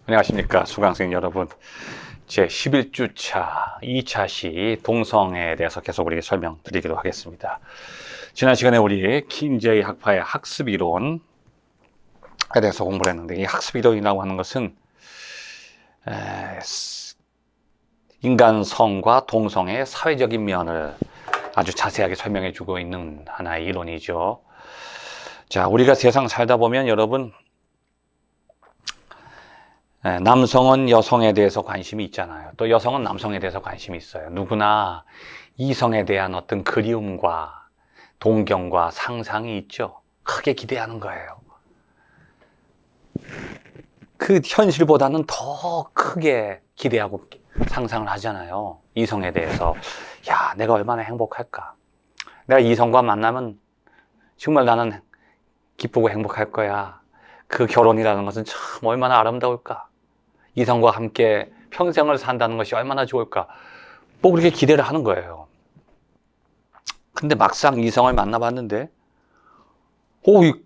안녕하십니까 수강생 여러분. 제 11주차 2차 시 동성애에 대해서 계속 우리 설명드리도록 하겠습니다. 지난 시간에 우리 킨제이 학파의 학습이론에 대해서 공부를 했는데, 이 학습이론이라고 하는 것은 인간성과 동성애의 사회적인 면을 아주 자세하게 설명해 주고 있는 하나의 이론이죠. 자, 우리가 세상 살다 보면 여러분, 남성은 여성에 대해서 관심이 있잖아요. 또 여성은 남성에 대해서 관심이 있어요. 누구나 이성에 대한 어떤 그리움과 동경과 상상이 있죠. 크게 기대하는 거예요. 그 현실보다는 더 크게 기대하고 상상을 하잖아요. 이성에 대해서. 야, 내가 얼마나 행복할까? 내가 이성과 만나면 정말 나는 기쁘고 행복할 거야. 그 결혼이라는 것은 참 얼마나 아름다울까? 이성과 함께 평생을 산다는 것이 얼마나 좋을까? 뭐 그렇게 기대를 하는 거예요. 근데 막상 이성을 만나봤는데,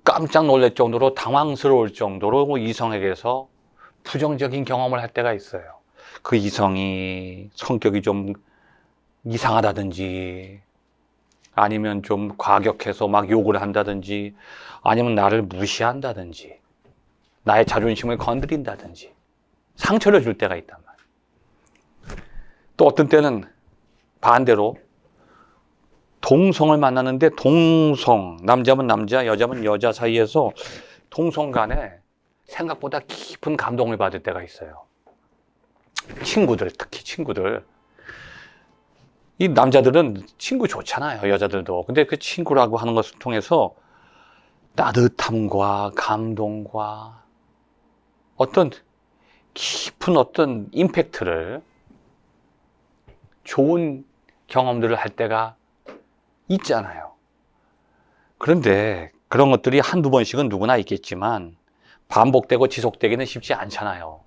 깜짝 놀랄 정도로 당황스러울 정도로 이성에게서 부정적인 경험을 할 때가 있어요. 그 이성이 성격이 좀 이상하다든지, 아니면 좀 과격해서 막 욕을 한다든지, 아니면 나를 무시한다든지, 나의 자존심을 건드린다든지, 상처를 줄 때가 있단 말이에요. 또 어떤 때는 반대로 동성을 만나는데, 동성, 남자면 남자, 여자면 여자 사이에서 동성 간에 생각보다 깊은 감동을 받을 때가 있어요. 친구들, 특히 친구들. 이 남자들은 친구 좋잖아요, 여자들도. 근데 그 친구라고 하는 것을 통해서 따뜻함과 감동과 어떤 깊은 어떤 임팩트를, 좋은 경험들을 할 때가 있잖아요. 그런데 그런 것들이 한두 번씩은 누구나 있겠지만 반복되고 지속되기는 쉽지 않잖아요.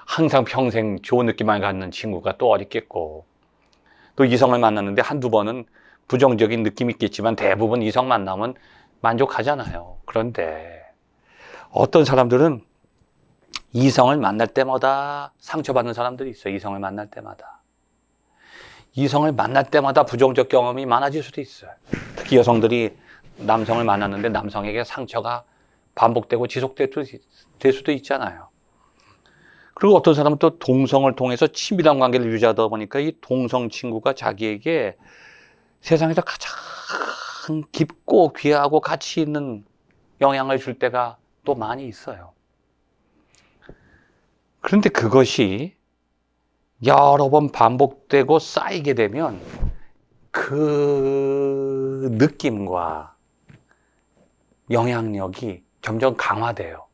항상 평생 좋은 느낌만 갖는 친구가 또 어디 있겠고, 또 이성을 만났는데 한두 번은 부정적인 느낌이 있겠지만 대부분 이성 만나면 만족하잖아요. 그런데 어떤 사람들은 이성을 만날 때마다 상처받는 사람들이 있어요. 이성을 만날 때마다. 이성을 만날 때마다 부정적 경험이 많아질 수도 있어요. 특히 여성들이 남성을 만났는데 남성에게 상처가 반복되고 지속될 수도 있잖아요. 그리고 어떤 사람은 또 동성을 통해서 친밀한 관계를 유지하다 보니까 이 동성 친구가 자기에게 세상에서 가장 깊고 귀하고 가치 있는 영향을 줄 때가 또 많이 있어요. 그런데 그것이 여러 번 반복되고 쌓이게 되면 그 느낌과 영향력이 점점 강화돼요.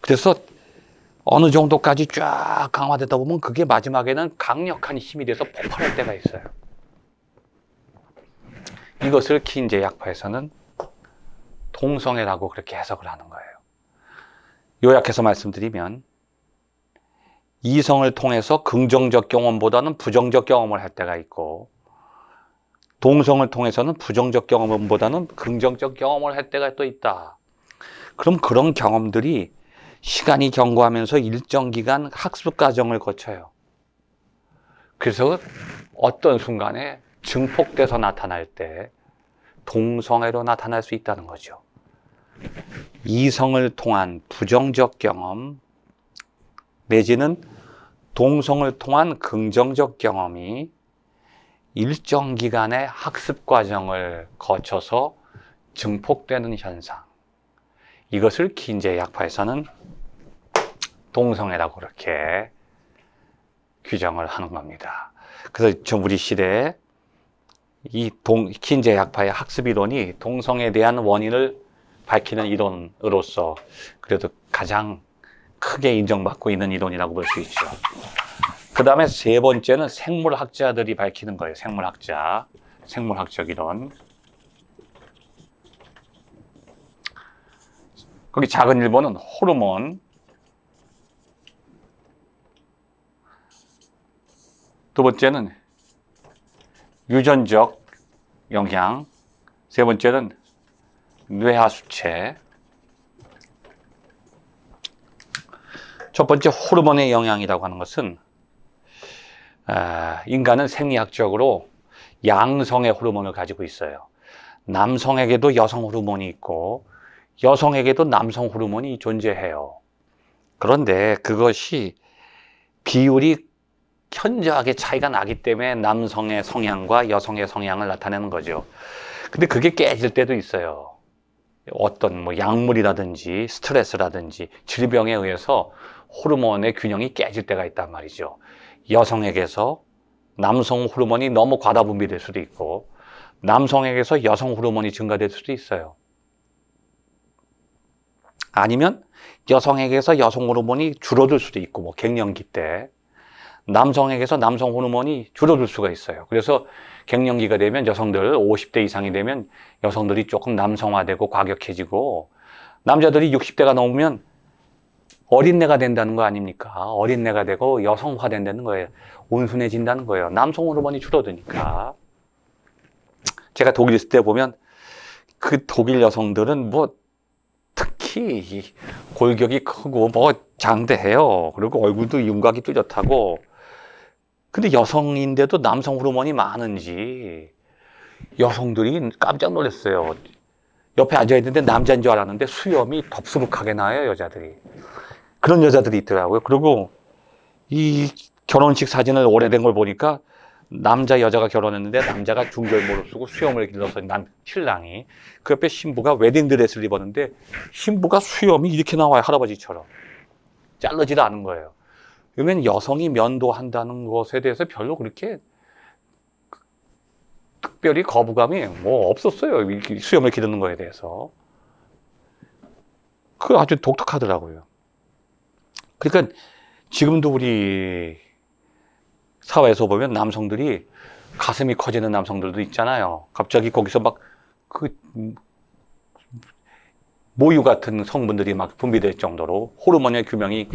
그래서 어느 정도까지 쫙 강화되다 보면 그게 마지막에는 강력한 힘이 돼서 폭발할 때가 있어요. 이것을 킨제이 학파에서는 동성애라고 그렇게 해석을 하는 거예요. 요약해서 말씀드리면, 이성을 통해서 긍정적 경험보다는 부정적 경험을 할 때가 있고, 동성을 통해서는 부정적 경험보다는 긍정적 경험을 할 때가 또 있다. 그럼 그런 경험들이 시간이 경과하면서 일정 기간 학습 과정을 거쳐요. 그래서 어떤 순간에 증폭돼서 나타날 때 동성애로 나타날 수 있다는 거죠. 이성을 통한 부정적 경험 내지는 동성을 통한 긍정적 경험이 일정 기간의 학습 과정을 거쳐서 증폭되는 현상, 이것을 킨제이 학파에서는 동성애라고 그렇게 규정을 하는 겁니다. 그래서 우리 시대에 이 킨제이 학파의 학습 이론이 동성애에 대한 원인을 밝히는 이론으로서 그래도 가장 크게 인정받고 있는 이론이라고 볼 수 있죠. 그 다음에 세 번째는 생물학자들이 밝히는 거예요. 생물학적 이론. 거기 작은 1번은 호르몬, 두 번째는 유전적 영향, 세 번째는 뇌하수체. 첫 번째 호르몬의 영향이라고 하는 것은 인간은 생리학적으로 양성의 호르몬을 가지고 있어요. 남성에게도 여성 호르몬이 있고 여성에게도 남성 호르몬이 존재해요. 그런데 그것이 비율이 현저하게 차이가 나기 때문에 남성의 성향과 여성의 성향을 나타내는 거죠. 근데 그게 깨질 때도 있어요. 어떤 뭐 약물이라든지 스트레스라든지 질병에 의해서 호르몬의 균형이 깨질 때가 있단 말이죠. 여성에게서 남성 호르몬이 너무 과다 분비될 수도 있고 남성에게서 여성 호르몬이 증가될 수도 있어요. 아니면 여성에게서 여성 호르몬이 줄어들 수도 있고, 뭐 갱년기 때 남성에게서 남성 호르몬이 줄어들 수가 있어요. 그래서 갱년기가 되면 여성들 50대 이상이 되면 여성들이 조금 남성화되고 과격해지고, 남자들이 60대가 넘으면 어린내가 된다는 거 아닙니까? 어린내가 되고 여성화된다는 거예요. 온순해진다는 거예요. 남성 호르몬이 줄어드니까. 제가 독일 있을 때 보면 그 독일 여성들은 뭐 특히 골격이 크고 뭐 장대해요. 그리고 얼굴도 윤곽이 뚜렷하고. 근데 여성인데도 남성 호르몬이 많은지 여성들이 깜짝 놀랐어요. 옆에 앉아있는데 남자인 줄 알았는데 수염이 덥수룩하게 나요, 여자들이. 그런 여자들이 있더라고요. 그리고 이 결혼식 사진을 오래된 걸 보니까 남자 여자가 결혼했는데 남자가 중절모를 쓰고 수염을 길러서 신랑이 그 옆에 신부가 웨딩드레스를 입었는데 신부가 수염이 이렇게 나와요. 할아버지처럼 자르지도 않은 거예요. 그러면 여성이 면도한다는 것에 대해서 별로 그렇게 특별히 거부감이 뭐 없었어요. 수염을 기르는 거에 대해서. 그 아주 독특하더라고요. 그러니까 지금도 우리 사회에서 보면 남성들이 가슴이 커지는 남성들도 있잖아요. 갑자기 거기서 막 그 모유 같은 성분들이 막 분비될 정도로 호르몬의 균형이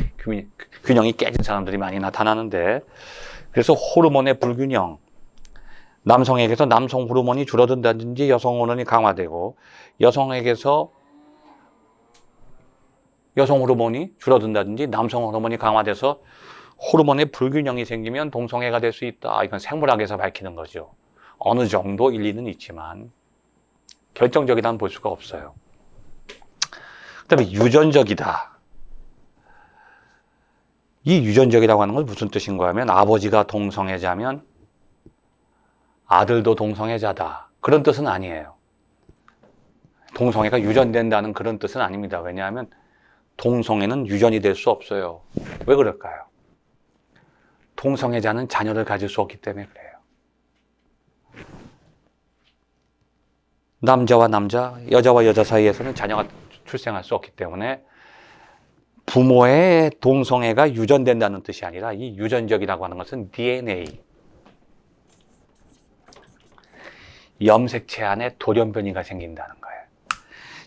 깨진 사람들이 많이 나타나는데, 그래서 호르몬의 불균형, 남성에게서 남성 호르몬이 줄어든다든지 여성 호르몬이 강화되고 여성에게서 여성 호르몬이 줄어든다든지 남성 호르몬이 강화돼서 호르몬의 불균형이 생기면 동성애가 될 수 있다. 이건 생물학에서 밝히는 거죠. 어느 정도 일리는 있지만 결정적이다는 볼 수가 없어요. 그 다음에 유전적이다. 이 유전적이라고 하는 건 무슨 뜻인가 하면 아버지가 동성애자면 아들도 동성애자다. 그런 뜻은 아니에요. 동성애가 유전된다는 그런 뜻은 아닙니다. 왜냐하면 동성애는 유전이 될 수 없어요. 왜 그럴까요? 동성애자는 자녀를 가질 수 없기 때문에 그래요. 남자와 남자, 여자와 여자 사이에서는 자녀가 출생할 수 없기 때문에 부모의 동성애가 유전된다는 뜻이 아니라 이 유전적이라고 하는 것은 DNA, 염색체 안에 돌연변이가 생긴다는 거예요.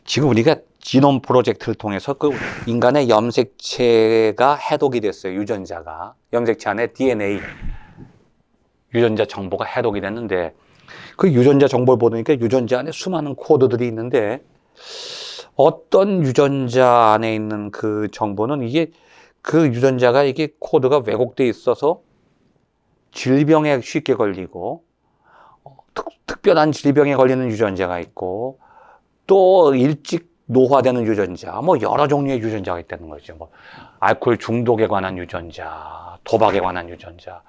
지금 우리가 지놈 프로젝트를 통해서 그 인간의 염색체가 해독이 됐어요. 유전자가. 염색체 안에 DNA, 유전자 정보가 해독이 됐는데 그 유전자 정보를 보니까 유전자 안에 수많은 코드들이 있는데 어떤 유전자 안에 있는 그 정보는 이게 그 유전자가 이게 코드가 왜곡되어 있어서 질병에 쉽게 걸리고 특별한 질병에 걸리는 유전자가 있고 또 일찍 노화되는 유전자, 뭐 여러 종류의 유전자가 있다는 거죠. 뭐 알코올 중독에 관한 유전자, 도박에 관한 유전자.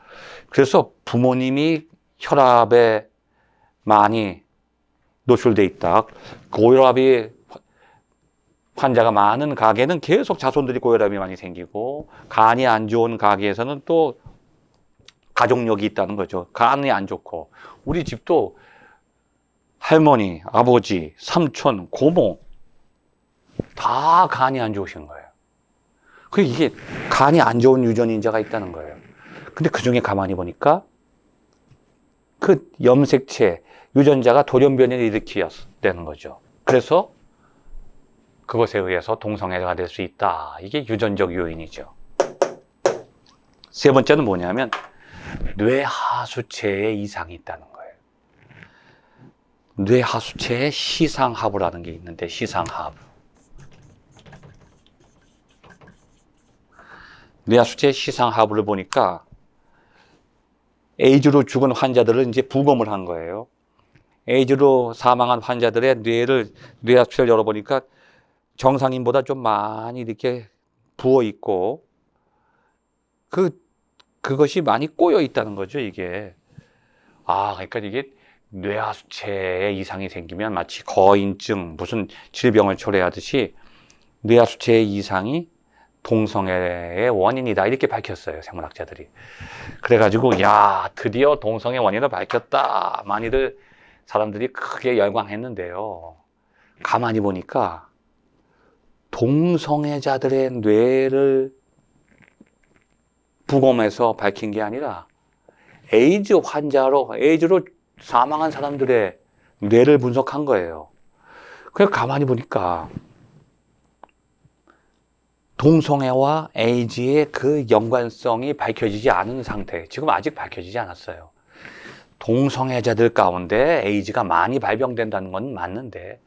그래서 부모님이 혈압에 많이 노출돼 있다. 고혈압이 환자가 많은 가게는 계속 자손들이 고혈압이 많이 생기고, 간이 안 좋은 가게에서는 또 가족력이 있다는 거죠. 간이 안 좋고. 우리 집도 할머니, 아버지, 삼촌, 고모 다 간이 안 좋으신 거예요. 이게 간이 안 좋은 유전인자가 있다는 거예요. 근데 그 중에 가만히 보니까 그 염색체, 유전자가 돌연변이를 일으키었다는 거죠. 그래서 그것에 의해서 동성애가 될 수 있다. 이게 유전적 요인이죠. 세 번째는 뭐냐면 뇌하수체에 이상이 있다는 거예요. 뇌하수체에 시상하부라는 게 있는데, 시상하부. 뇌하수체 시상 하부를 보니까 에이즈로 죽은 환자들을 이제 부검을 한 거예요. 에이즈로 사망한 환자들의 뇌하수체를 열어보니까 정상인보다 좀 많이 이렇게 부어 있고, 그것이 많이 꼬여 있다는 거죠, 이게. 그러니까 이게 뇌하수체에 이상이 생기면 마치 거인증, 무슨 질병을 초래하듯이 뇌하수체의 이상이 동성애의 원인이다, 이렇게 밝혔어요, 생물학자들이. 그래가지고, 야, 드디어 동성애 원인을 밝혔다. 많이들 사람들이 크게 열광했는데요. 가만히 보니까 동성애자들의 뇌를 부검해서 밝힌 게 아니라 에이즈로 사망한 사람들의 뇌를 분석한 거예요. 그래서 가만히 보니까 동성애와 에이즈의 그 연관성이 밝혀지지 않은 상태, 지금 아직 밝혀지지 않았어요. 동성애자들 가운데 에이즈가 많이 발병된다는 건 맞는데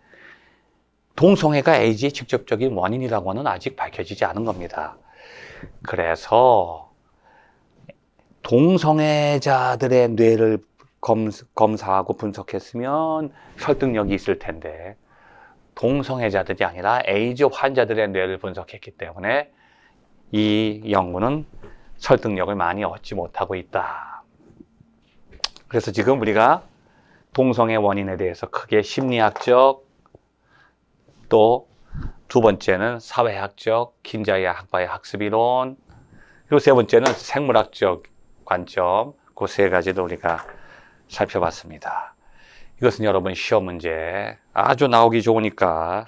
동성애가 에이즈의 직접적인 원인이라고는 아직 밝혀지지 않은 겁니다. 그래서 동성애자들의 뇌를 검사하고 분석했으면 설득력이 있을 텐데 동성애자들이 아니라 에이즈 환자들의 뇌를 분석했기 때문에 이 연구는 설득력을 많이 얻지 못하고 있다. 그래서 지금 우리가 동성애 원인에 대해서 크게 심리학적, 또 두 번째는 사회학적, 킨자이 학파의 학습이론, 그리고 세 번째는 생물학적 관점, 그 세 가지를 우리가 살펴봤습니다. 이것은 여러분 시험 문제 아주 나오기 좋으니까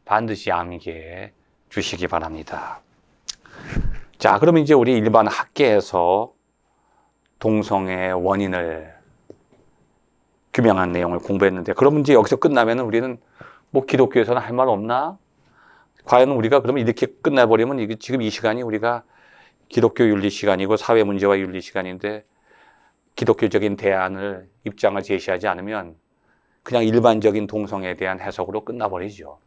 반드시 암기해 주시기 바랍니다. 자, 그러면 이제 우리 일반 학계에서 동성애 원인을 규명한 내용을 공부했는데, 그러면 이제 여기서 끝나면 우리는 뭐 기독교에서는 할 말 없나? 과연 우리가 그러면 이렇게 끝나버리면 이게 지금 이 시간이 우리가 기독교 윤리 시간이고 사회 문제와 윤리 시간인데 기독교적인 대안을, 입장을 제시하지 않으면 그냥 일반적인 동성애에 대한 해석으로 끝나버리죠.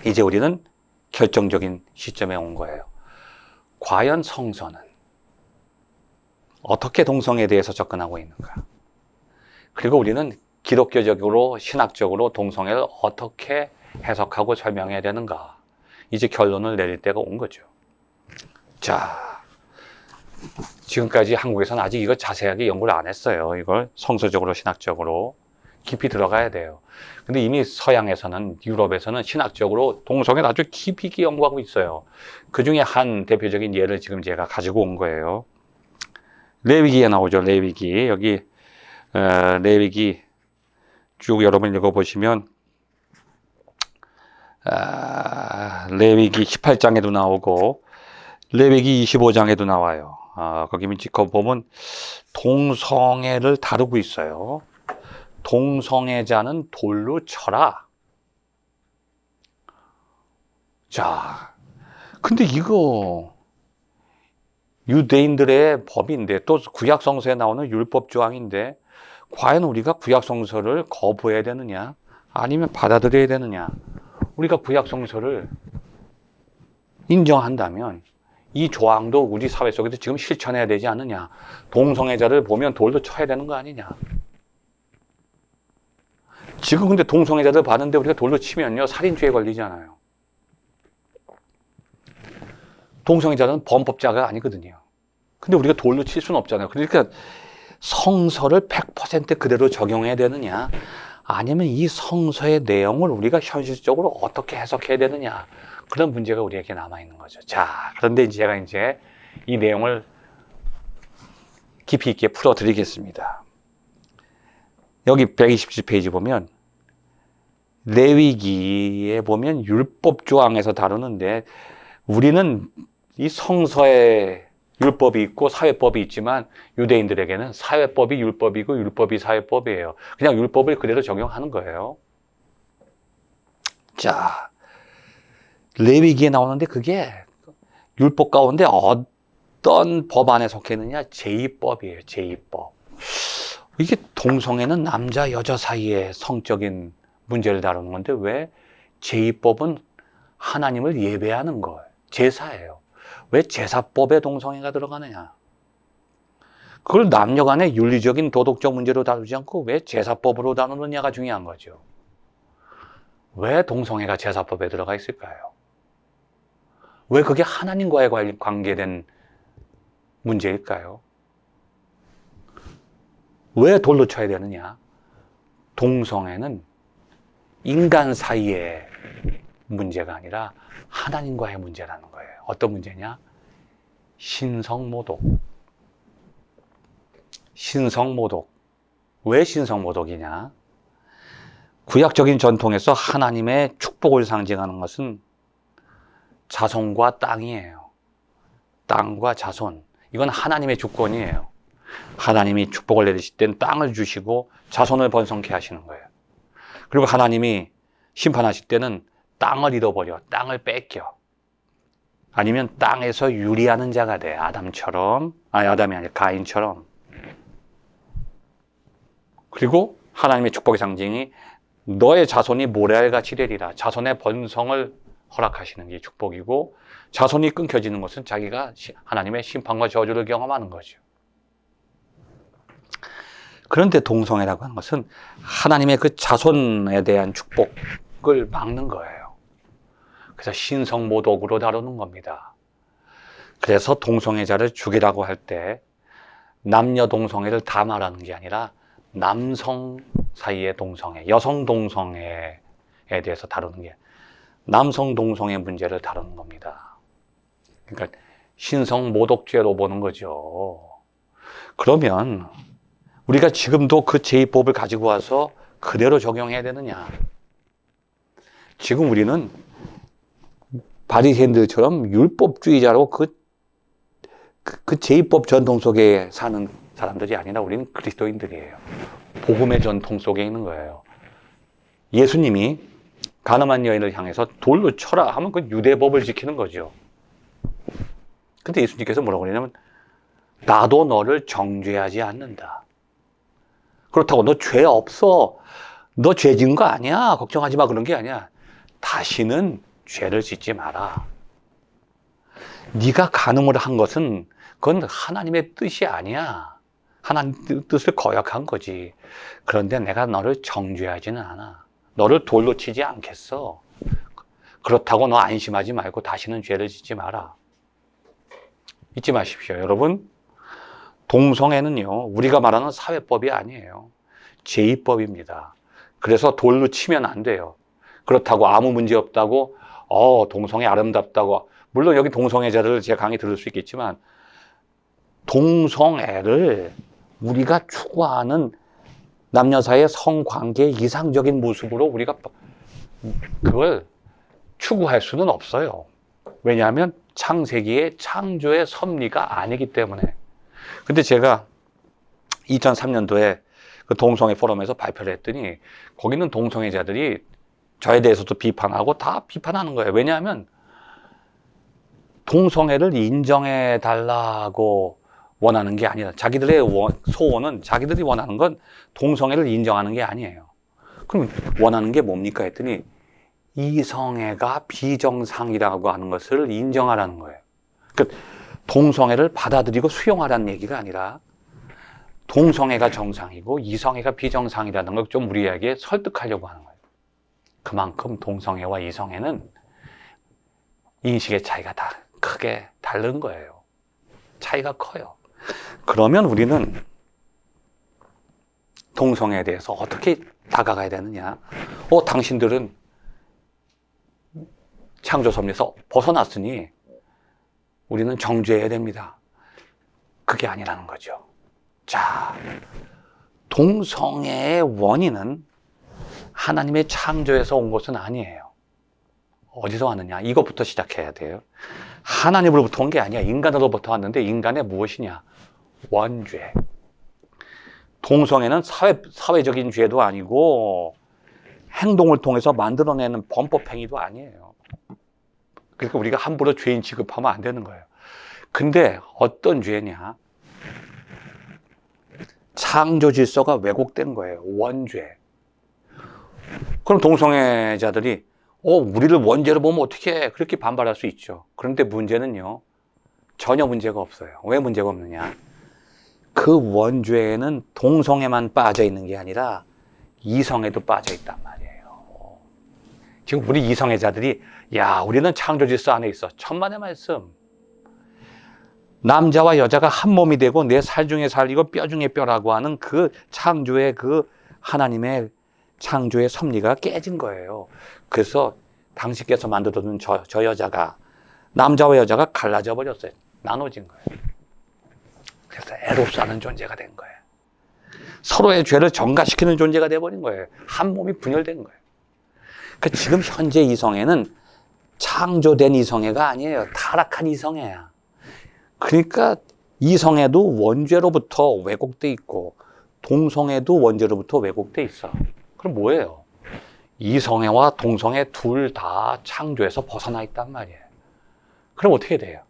이제 우리는 결정적인 시점에 온 거예요. 과연 성서는 어떻게 동성애에 대해서 접근하고 있는가? 그리고 우리는 기독교적으로, 신학적으로 동성애를 어떻게 해석하고 설명해야 되는가? 이제 결론을 내릴 때가 온 거죠. 자, 지금까지 한국에서는 아직 이거 자세하게 연구를 안 했어요. 이걸 성서적으로, 신학적으로 깊이 들어가야 돼요. 근데 이미 서양에서는, 유럽에서는 신학적으로 동성애를 아주 깊이 있게 연구하고 있어요. 그 중에 한 대표적인 예를 지금 제가 가지고 온 거예요. 레위기에 나오죠. 레위기. 여기 레위기 쭉 여러분 읽어보시면 레위기 18장에도 나오고 레위기 25장에도 나와요. 거기 보면 동성애를 다루고 있어요. 동성애자는 돌로 쳐라. 자, 근데 이거 유대인들의 법인데, 또 구약성서에 나오는 율법 조항인데 과연 우리가 구약성서를 거부해야 되느냐 아니면 받아들여야 되느냐? 우리가 구약성서를 인정한다면 이 조항도 우리 사회 속에서 지금 실천해야 되지 않느냐? 동성애자를 보면 돌로 쳐야 되는 거 아니냐? 지금 근데 동성애자들 봤는데 우리가 돌로 치면요, 살인죄에 걸리잖아요. 동성애자는 범법자가 아니거든요. 근데 우리가 돌로 칠 수는 없잖아요. 그러니까 성서를 100% 그대로 적용해야 되느냐, 아니면 이 성서의 내용을 우리가 현실적으로 어떻게 해석해야 되느냐, 그런 문제가 우리에게 남아있는 거죠. 자, 그런데 제가 이제 이 내용을 깊이 있게 풀어드리겠습니다. 여기 127페이지 보면 레위기에 보면 율법 조항에서 다루는데, 우리는 이 성서에 율법이 있고 사회법이 있지만 유대인들에게는 사회법이 율법이고 율법이 사회법이에요. 그냥 율법을 그대로 적용하는 거예요. 자, 레위기에 나오는데 그게 율법 가운데 어떤 법 안에 속했느냐? 제2법이에요. 제2법. 이게 동성애는 남자 여자 사이의 성적인 문제를 다루는 건데 왜 제2법은 하나님을 예배하는 걸, 제사예요. 왜 제사법에 동성애가 들어가느냐? 그걸 남녀 간의 윤리적인 도덕적 문제로 다루지 않고 왜 제사법으로 다루느냐가 중요한 거죠. 왜 동성애가 제사법에 들어가 있을까요? 왜 그게 하나님과의 관계된 문제일까요? 왜 돌로 쳐야 되느냐? 동성애는 인간 사이의 문제가 아니라 하나님과의 문제라는 거예요. 어떤 문제냐? 신성모독. 신성모독. 왜 신성모독이냐? 구약적인 전통에서 하나님의 축복을 상징하는 것은 자손과 땅이에요. 땅과 자손. 이건 하나님의 주권이에요. 하나님이 축복을 내리실 땐 땅을 주시고 자손을 번성케 하시는 거예요. 그리고 하나님이 심판하실 때는 땅을 잃어버려, 땅을 뺏겨. 아니면 땅에서 유리하는 자가 돼. 아담처럼. 아담이 아니라 가인처럼. 그리고 하나님의 축복의 상징이 너의 자손이 모래알같이 되리라. 자손의 번성을 허락하시는 게 축복이고, 자손이 끊겨지는 것은 자기가 하나님의 심판과 저주를 경험하는 거죠. 그런데 동성애라고 하는 것은 하나님의 그 자손에 대한 축복을 막는 거예요. 그래서 신성모독으로 다루는 겁니다. 그래서 동성애자를 죽이라고 할 때 남녀 동성애를 다 말하는 게 아니라 남성 사이의 동성애, 여성 동성애에 대해서 다루는 게 남성 동성애 문제를 다루는 겁니다. 그러니까 신성모독죄로 보는 거죠. 그러면 우리가 지금도 그 제2법을 가지고 와서 그대로 적용해야 되느냐? 지금 우리는 바리새인들처럼 율법주의자로 그 제2법 전통 속에 사는 사람들이 아니라 우리는 그리스도인들이에요. 복음의 전통 속에 있는 거예요. 예수님이 가늠한 여인을 향해서 돌로 쳐라 하면 그 유대법을 지키는 거죠. 근데 예수님께서 뭐라고 그러냐면 나도 너를 정죄하지 않는다. 그렇다고 너 죄 없어. 너 죄 지은 거 아니야. 걱정하지 마. 그런 게 아니야. 다시는 죄를 짓지 마라. 네가 간음을 한 것은 그건 하나님의 뜻이 아니야. 하나님 뜻을 거역한 거지. 그런데 내가 너를 정죄하지는 않아. 너를 돌로 치지 않겠어. 그렇다고 너 안심하지 말고 다시는 죄를 짓지 마라. 잊지 마십시오. 여러분, 동성애는요, 우리가 말하는 사회법이 아니에요. 제2법입니다. 그래서 돌로 치면 안 돼요. 그렇다고 아무 문제 없다고, 동성애 아름답다고, 물론 여기 동성애자를 제 강의 들을 수 있겠지만, 동성애를 우리가 추구하는 남녀 사이의 성관계의 이상적인 모습으로 우리가 그걸 추구할 수는 없어요. 왜냐하면 창세기의 창조의 섭리가 아니기 때문에. 근데 제가 2003년도에 그 동성애 포럼에서 발표를 했더니 거기는 동성애자들이 저에 대해서도 비판하고 다 비판하는 거예요. 왜냐하면 동성애를 인정해 달라고 원하는 게 아니라 자기들의 소원은 자기들이 원하는 건 동성애를 인정하는 게 아니에요. 그럼 원하는 게 뭡니까 했더니 이성애가 비정상이라고 하는 것을 인정하라는 거예요. 그러니까 동성애를 받아들이고 수용하라는 얘기가 아니라 동성애가 정상이고 이성애가 비정상이라는 걸 좀 우리에게 설득하려고 하는 거예요. 그만큼 동성애와 이성애는 인식의 차이가 다 크게 다른 거예요. 차이가 커요. 그러면 우리는 동성애에 대해서 어떻게 다가가야 되느냐? 당신들은 창조 섭리에서 벗어났으니 우리는 정죄해야 됩니다. 그게 아니라는 거죠. 자, 동성애의 원인은 하나님의 창조에서 온 것은 아니에요. 어디서 왔느냐? 이것부터 시작해야 돼요. 하나님으로부터 온 게 아니야. 인간으로부터 왔는데 인간의 무엇이냐? 원죄. 동성애는 사회적인 죄도 아니고 행동을 통해서 만들어내는 범법행위도 아니에요. 그러니까 우리가 함부로 죄인 취급하면 안 되는 거예요. 근데 어떤 죄냐? 창조 질서가 왜곡된 거예요. 원죄. 그럼 동성애자들이 우리를 원죄로 보면 어떻게 그렇게 반발할 수 있죠. 그런데 문제는요, 전혀 문제가 없어요. 왜 문제가 없느냐? 그 원죄에는 동성애만 빠져 있는 게 아니라 이성애도 빠져 있단 말이에요. 지금 우리 이성애자들이 야, 우리는 창조 질서 안에 있어. 천만의 말씀. 남자와 여자가 한 몸이 되고 내 살 중에 살이고 뼈 중에 뼈라고 하는 그 창조의 그 하나님의 창조의 섭리가 깨진 거예요. 그래서 당신께서 만들어둔 저 여자가, 남자와 여자가 갈라져 버렸어요. 나눠진 거예요. 그래서 에로스하는 존재가 된 거예요. 서로의 죄를 전가시키는 존재가 돼버린 거예요. 한 몸이 분열된 거예요. 그러니까 지금 현재 이성애는 창조된 이성애가 아니에요. 타락한 이성애야. 그러니까 이성애도 원죄로부터 왜곡돼 있고 동성애도 원죄로부터 왜곡돼 있어. 그럼 뭐예요? 이성애와 동성애 둘 다 창조에서 벗어나 있단 말이에요. 그럼 어떻게 돼요?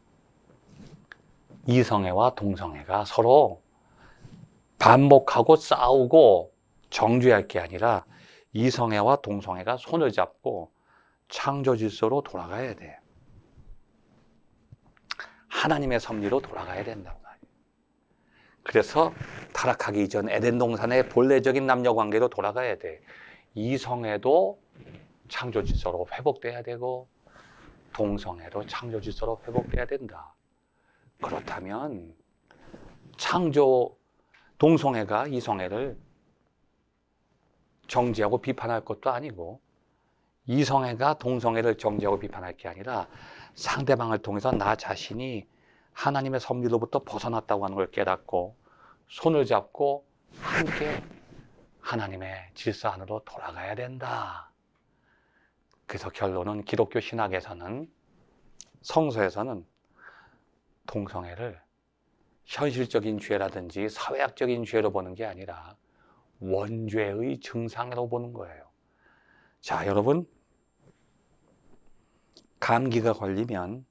이성애와 동성애가 서로 반복하고 싸우고 정죄할 게 아니라 이성애와 동성애가 손을 잡고 창조 질서로 돌아가야 돼. 하나님의 섭리로 돌아가야 된단 말이에요. 그래서 타락하기 이전 에덴 동산의 본래적인 남녀 관계로 돌아가야 돼. 이성애도 창조 질서로 회복돼야 되고 동성애도 창조 질서로 회복돼야 된다. 그렇다면 창조 동성애가 이성애를 정죄하고 비판할 것도 아니고 이성애가 동성애를 정죄하고 비판할 게 아니라 상대방을 통해서 나 자신이 하나님의 섭리로부터 벗어났다고 하는 걸 깨닫고 손을 잡고 함께 하나님의 질서 안으로 돌아가야 된다. 그래서 결론은 기독교 신학에서는, 성서에서는 동성애를 현실적인 죄라든지 사회학적인 죄로 보는 게 아니라 원죄의 증상으로 보는 거예요. 자, 여러분, 감기가 걸리면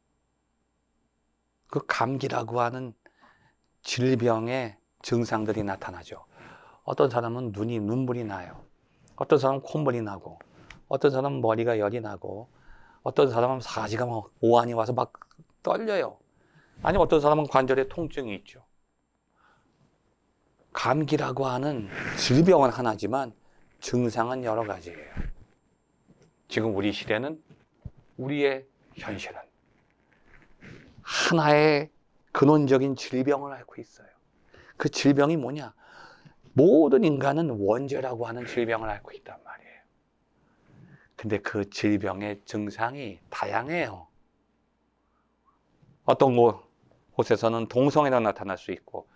그 감기라고 하는 질병의 증상들이 나타나죠. 어떤 사람은 눈물이 나요. 어떤 사람은 콧물이 나고, 어떤 사람은 머리가 열이 나고, 어떤 사람은 사지가 막 오한이 와서 막 떨려요. 아니, 어떤 사람은 관절에 통증이 있죠. 감기라고 하는 질병은 하나지만 증상은 여러 가지예요. 지금 우리 시대는, 우리의 현실은 하나의 근원적인 질병을 앓고 있어요. 그 질병이 뭐냐? 모든 인간은 원죄라고 하는 질병을 앓고 있단 말이에요. 근데 그 질병의 증상이 다양해요. 어떤 곳에서는 동성애로 나타날 수 있고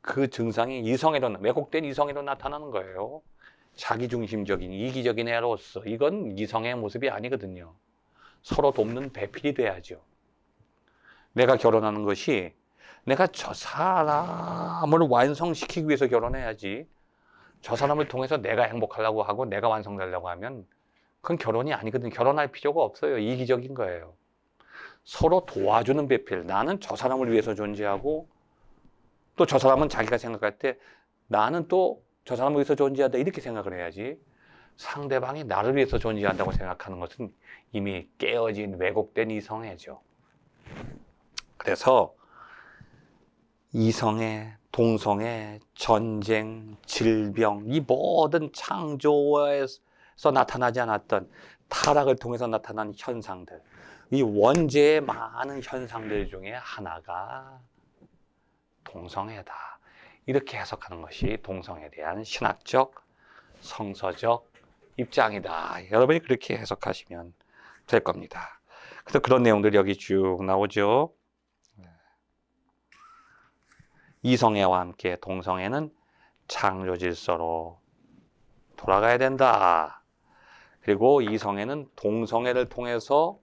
그 증상이 이성애로, 왜곡된 이성애로 나타나는 거예요. 자기중심적인 이기적인 애로서, 이건 이성의 모습이 아니거든요. 서로 돕는 배필이 돼야죠. 내가 결혼하는 것이 내가 저 사람을 완성시키기 위해서 결혼해야지, 저 사람을 통해서 내가 행복하려고 하고 내가 완성되려고 하면 그건 결혼이 아니거든요. 결혼할 필요가 없어요. 이기적인 거예요. 서로 도와주는 배필. 나는 저 사람을 위해서 존재하고 또 저 사람은 자기가 생각할 때 나는 또 저 사람을 위해서 존재한다, 이렇게 생각을 해야지, 상대방이 나를 위해서 존재한다고 생각하는 것은 이미 깨어진 왜곡된 이성애죠. 그래서 이성애, 동성애, 전쟁, 질병, 이 모든 창조에서 나타나지 않았던 타락을 통해서 나타난 현상들, 이 원죄의 많은 현상들 중에 하나가 동성애다. 이렇게 해석하는 것이 동성애에 대한 신학적, 성서적 입장이다. 여러분이 그렇게 해석하시면 될 겁니다. 그래서 그런 내용들이 여기 쭉 나오죠. 이성애와 함께 동성애는 창조 질서로 돌아가야 된다. 그리고 이성애는 동성애를 통해서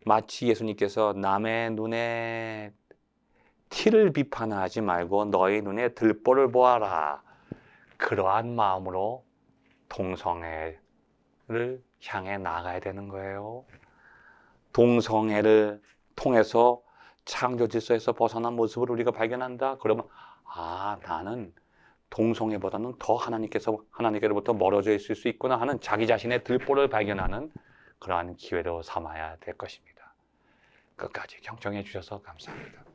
마치 예수님께서 남의 눈에 티를 비판하지 말고 너희 눈에 들보를 보아라, 그러한 마음으로 동성애를 향해 나아가야 되는 거예요. 동성애를 통해서 창조 질서에서 벗어난 모습을 우리가 발견한다. 그러면 나는 동성애보다는 더 하나님께로부터 멀어져 있을 수 있구나 하는 자기 자신의 들보를 발견하는 그러한 기회로 삼아야 될 것입니다. 끝까지 경청해 주셔서 감사합니다.